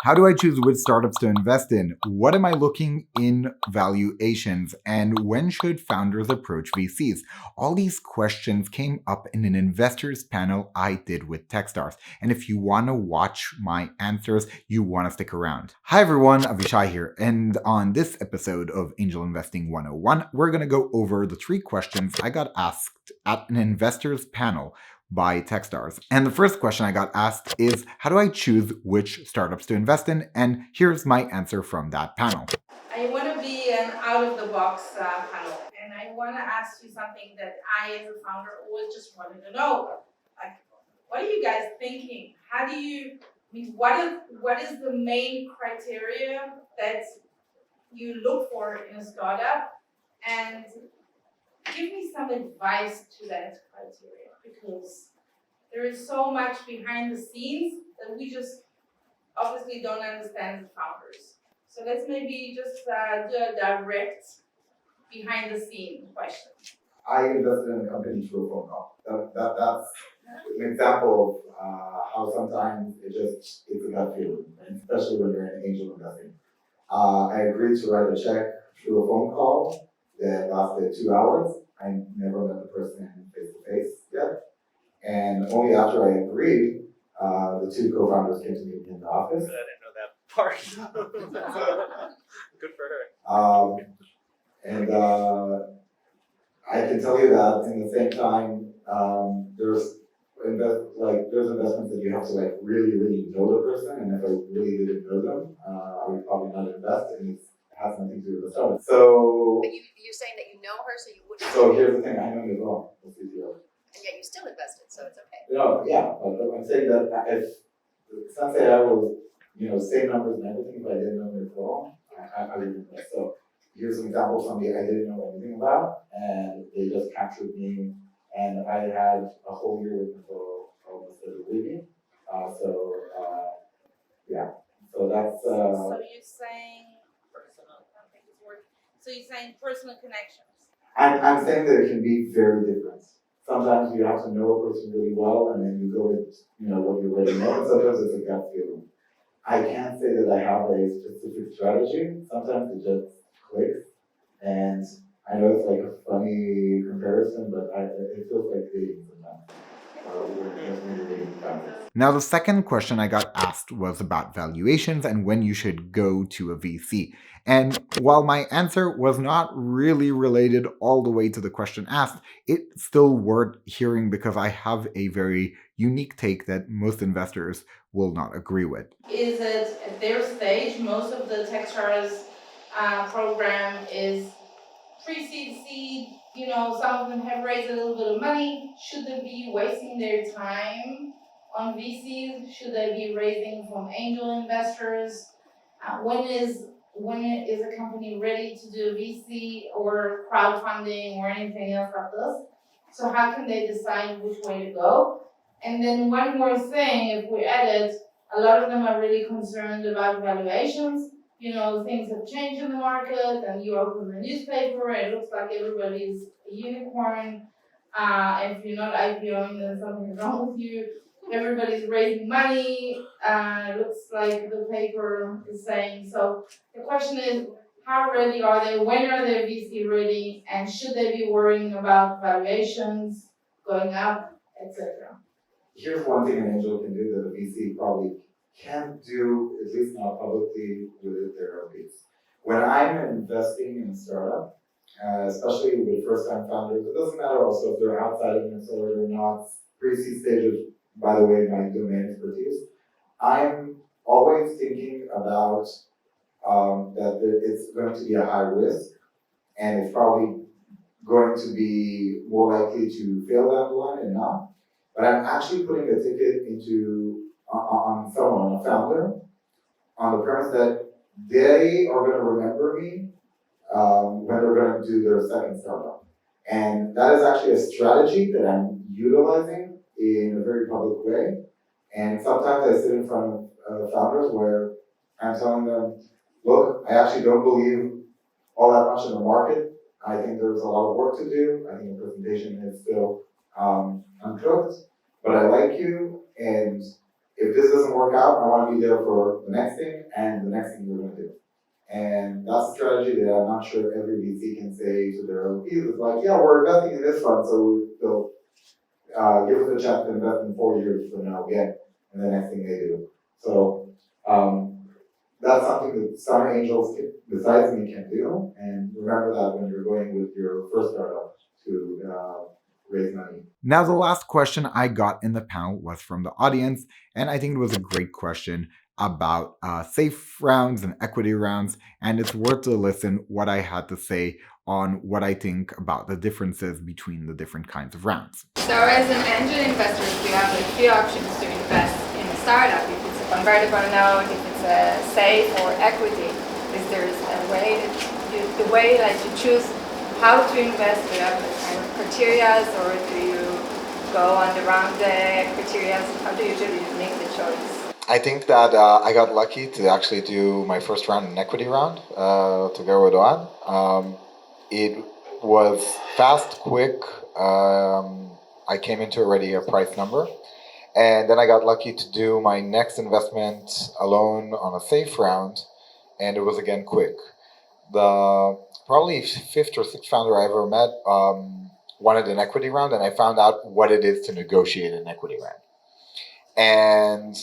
How do I choose which startups to invest in? What am I looking in valuations? And when should founders approach VCs? All these questions came up in an investors panel I did with Techstars. And if you want to watch my answers, you want to stick around. Hi everyone, Avishai here. And on this episode of Angel Investing 101, we're going to go over the 3 questions I got asked at an investors panel by Techstars. And the first question I got asked is, how do I choose which startups to invest in? And here's my answer from that panel. I want to be an out-of-the-box panel, and I want to ask you something that I, as a founder, always just wanted to know. Like, what are you guys thinking? How do you, what is the main criteria that you look for in a startup? And give me some advice to that criteria, because there is so much behind the scenes that we just obviously don't understand as founders. So let's maybe just do a direct behind the scene question. I invested in a company through a phone call. That's an example of how sometimes it's a gut feeling, especially when you're in angel investing. I agreed to write a check through a phone call that lasted 2 hours. I never met the person face to face yet. And only after I agreed, the 2 co-founders came to meet me in the office. I didn't know that part. Good for her. And I can tell you that in the same time, there's investments that you have to really know the person, and if I really didn't know them, I would probably not invest, and it has nothing to do with the startup. So, but you're saying that you know her, so you wouldn't. So here's the thing: I know him as well. And yet you still invested, so it's okay. No, yeah, but I'm saying that if some say I will, same numbers and everything, if I didn't know them at all, I would invest. So here's an example of somebody I didn't know anything about, and they just captured me, and I had a whole year with them for almost a week. Yeah. So that's. So you're saying personal. I don't think it's word. So you're saying personal connections. I'm saying that it can be very different. Sometimes you have to know a person really well, and then you go with what you already know. And sometimes it's a gut feeling. I can't say that I have a specific strategy. Sometimes it just clicks, and I know it's like a funny comparison, but it feels like dating sometimes. Now, the second question I got asked was about valuations and when you should go to a VC. And while my answer was not really related all the way to the question asked, it's still worth hearing because I have a very unique take that most investors will not agree with. Is it at their stage? Most of the Techstars program is pre-seed, seed. Some of them have raised a little bit of money. Should they be wasting their time on VCs? Should they be raising from angel investors? When is a company ready to do VC or crowdfunding or anything else like this? So how can they decide which way to go? And then one more thing, if we edit, a lot of them are really concerned about valuations. Things have changed in the market, and you open the newspaper, it looks like everybody's a unicorn. If you're not IPOing, then something's wrong with you. Everybody's raising money, it looks like the paper is saying. So the question is, how ready are they? When are they VC ready? And should they be worrying about valuations going up, etc.? Here's one thing an angel can do that a VC probably can't do, at least not publicly, with their LPs. When I'm investing in a startup, especially with first-time founders, it doesn't matter also if they're outside of Minnesota or not, pre-seed stages, by the way, my domain expertise, I'm always thinking about that it's going to be a high risk, and it's probably going to be more likely to fail down the line and not. But I'm actually putting a ticket on someone, a founder, on the premise that they are going to remember me when they're going to do their second startup. And that is actually a strategy that I'm utilizing in a very public way. And sometimes I sit in front of founders where I'm telling them, look, I actually don't believe all that much in the market. I think there's a lot of work to do. I think the presentation is still uncooked, but I like you, and if this doesn't work out, I want to be there for the next thing and the next thing we're going to do. And that's a strategy that I'm not sure every VC can say to their LPs. It's like, yeah, we're investing in this fund, so they'll give us a chance to invest in 4 years from now again, and the next thing they do. So that's something that some angels besides me can do, and remember that when you're going with your first startup to raise money. Now, the last question I got in the panel was from the audience, and I think it was a great question about safe rounds and equity rounds, and it's worth to listen what I had to say on what I think about the differences between the different kinds of rounds. So as an angel investor, you have a few options to invest in a startup. If it's a convertible note, if it's a safe or equity, is there a way that the way that you choose how to invest? Do you have kind of criteria, or do you go on the round criteria? How do you usually make the choice? I think that I got lucky to actually do my first round, an equity round, together with Oad. It was fast, quick. I came into already a price number. And then I got lucky to do my next investment alone on a safe round. And it was again quick. The probably fifth or sixth founder I ever met wanted an equity round. And I found out what it is to negotiate an equity round. And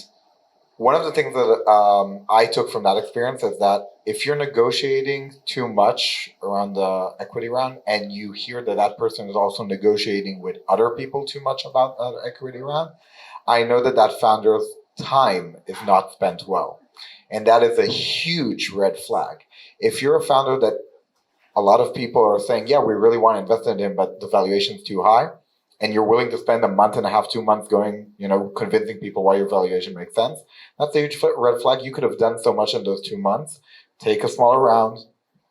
one of the things that I took from that experience is that if you're negotiating too much around the equity round and you hear that that person is also negotiating with other people too much about the equity round, I know that that founder's time is not spent well. And that is a huge red flag. If you're a founder that a lot of people are saying, yeah, we really want to invest in him, but the valuation is too high, and you're willing to spend a month and a half, 2 months going, convincing people why your valuation makes sense, that's a huge red flag. You could have done so much in those 2 months. Take a smaller round,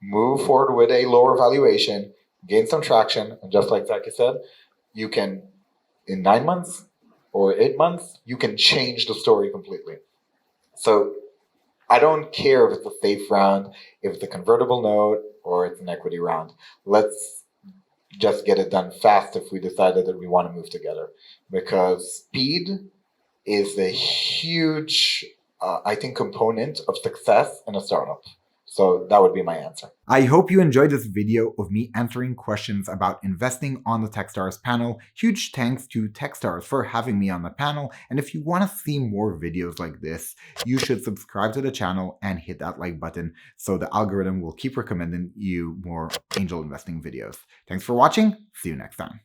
move forward with a lower valuation, gain some traction, and just like Zaki said, you can, in 9 months or 8 months, you can change the story completely. So I don't care if it's a safe round, if it's a convertible note, or it's an equity round. Let's just get it done fast if we decided that we want to move together, because speed is a huge, I think, component of success in a startup. So that would be my answer. I hope you enjoyed this video of me answering questions about investing on the Techstars panel. Huge thanks to Techstars for having me on the panel. And if you want to see more videos like this, you should subscribe to the channel and hit that like button so the algorithm will keep recommending you more angel investing videos. Thanks for watching. See you next time.